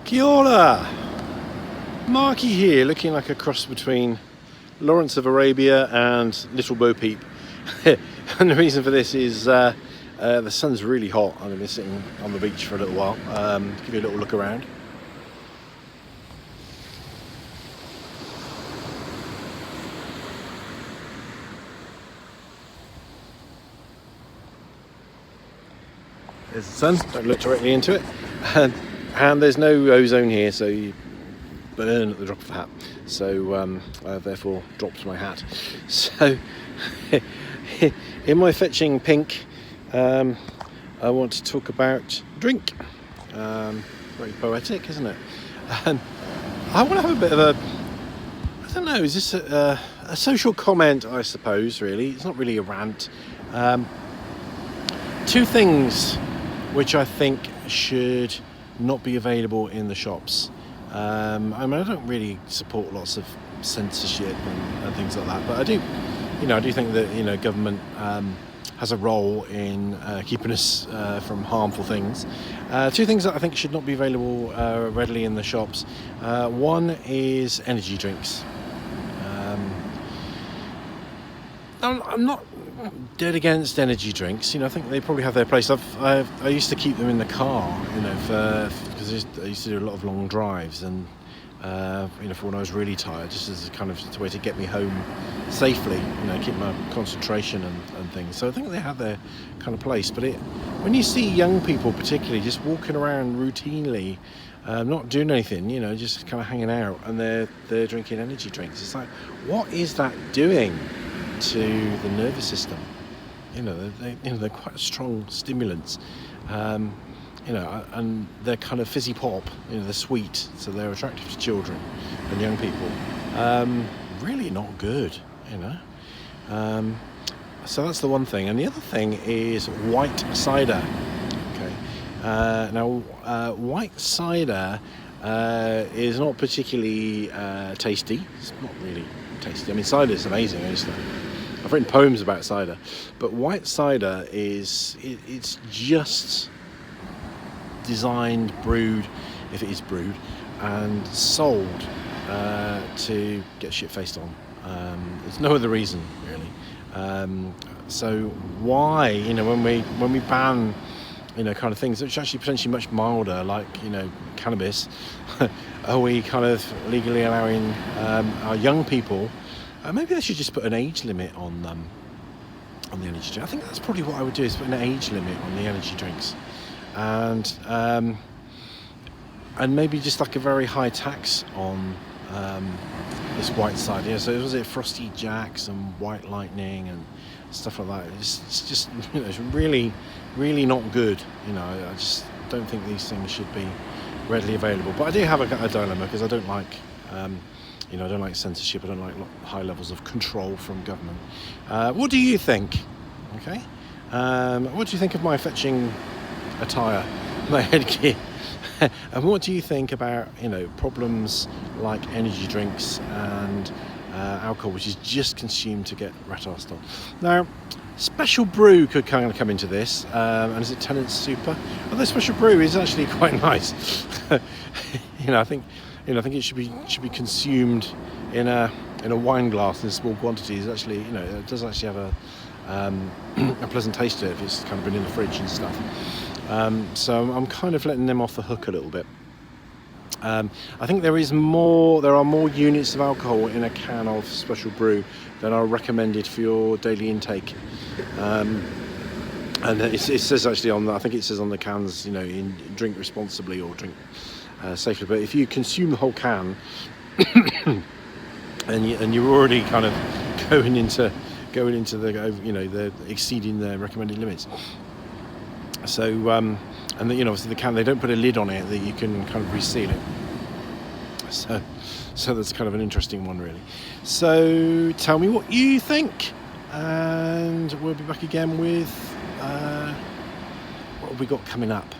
Kia ora! Markie here, looking like a cross between Lawrence of Arabia and Little Bo Peep. And the reason for this is the sun's really hot. I'm going to be sitting on the beach for a little while, give you a little look around. There's the sun, don't look directly into it. And there's no ozone here, so you burn at the drop of a hat. So I therefore dropped my hat. So in my fetching pink, I want to talk about drink. Very poetic, isn't it? And I want to have a bit of a, I don't know, is this a social comment, I suppose, really? It's not really a rant. Two things which I think should not be available in the shops. I mean, I don't really support lots of censorship and things like that, but I do think that government has a role in keeping us from harmful things. Two things that I think should not be available readily in the shops. One is energy drinks. I'm not dead against energy drinks. I think they probably have their place. I used to keep them in the car, because I used to do a lot of long drives, and for when I was really tired, just as a kind of way to get me home safely, keep my concentration and things. So I think they have their kind of place. But when you see young people, particularly, just walking around routinely, not doing anything, just kind of hanging out, and they're drinking energy drinks, it's like, what is that doing to the nervous system? They're quite strong stimulants, and they're kind of fizzy pop, they're sweet, so they're attractive to children and young people. Really not good, so that's the one thing. And the other thing is white cider. Okay, now white cider is not particularly tasty. It's not really tasty. I mean, cider is amazing. I've written poems about cider, but white cider it's just designed, brewed, if it is brewed, and sold to get shit-faced on. There's no other reason, really. So why, when we ban, kind of things which are actually potentially much milder, like cannabis, are we kind of legally allowing our young people? Maybe they should just put an age limit on the energy drink. I think that's probably what I would do, is put an age limit on the energy drinks, and maybe just like a very high tax on this white cider. So was it Frosty Jacks and White Lightning and stuff like that? It's just it's really, really not good. I just don't think these things should be readily available. But I do have a dilemma, because I don't like I don't like censorship. I don't like high levels of control from government. What do you think? Okay, what do you think of my fetching attire, my headgear? And what do you think about problems like energy drinks and alcohol, which is just consumed to get rat-arsed on? Now, Special Brew could kind of come into this, and is it Tennant Super? Although Special Brew is actually quite nice. I think it should be consumed in a wine glass in small quantities. Actually, it does actually have a pleasant taste to it if it's kind of been in the fridge and stuff. So I'm kind of letting them off the hook a little bit. I think there are more units of alcohol in a can of Special Brew than are recommended for your daily intake. And it says actually I think it says on the cans, drink responsibly or drink safely. But if you consume the whole can, and you're already kind of going into the exceeding the recommended limits. So and obviously the can, they don't put a lid on it that you can kind of reseal it. So that's kind of an interesting one, really. So tell me what you think, and we'll be back again with what have we got coming up.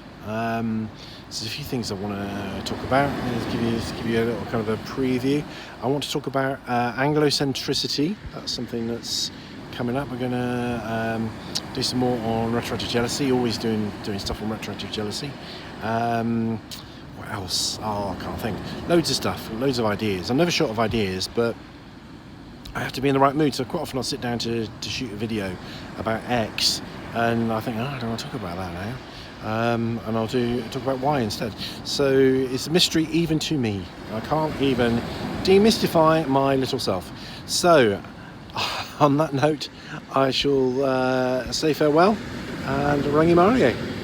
So there's a few things I want to talk about. Give you a little kind of a preview. I want to talk about Anglocentricity. That's something that's coming up. We're going to do some more on retroactive jealousy. Always doing stuff on retroactive jealousy. What else? Oh, I can't think. Loads of stuff, loads of ideas. I'm never short of ideas, but I have to be in the right mood. So quite often I'll sit down to shoot a video about X, and I think, I don't want to talk about that now. And I'll talk about Y instead. So it's a mystery even to me. I can't even demystify my little self. So on that note, I shall say farewell and Rangimarie.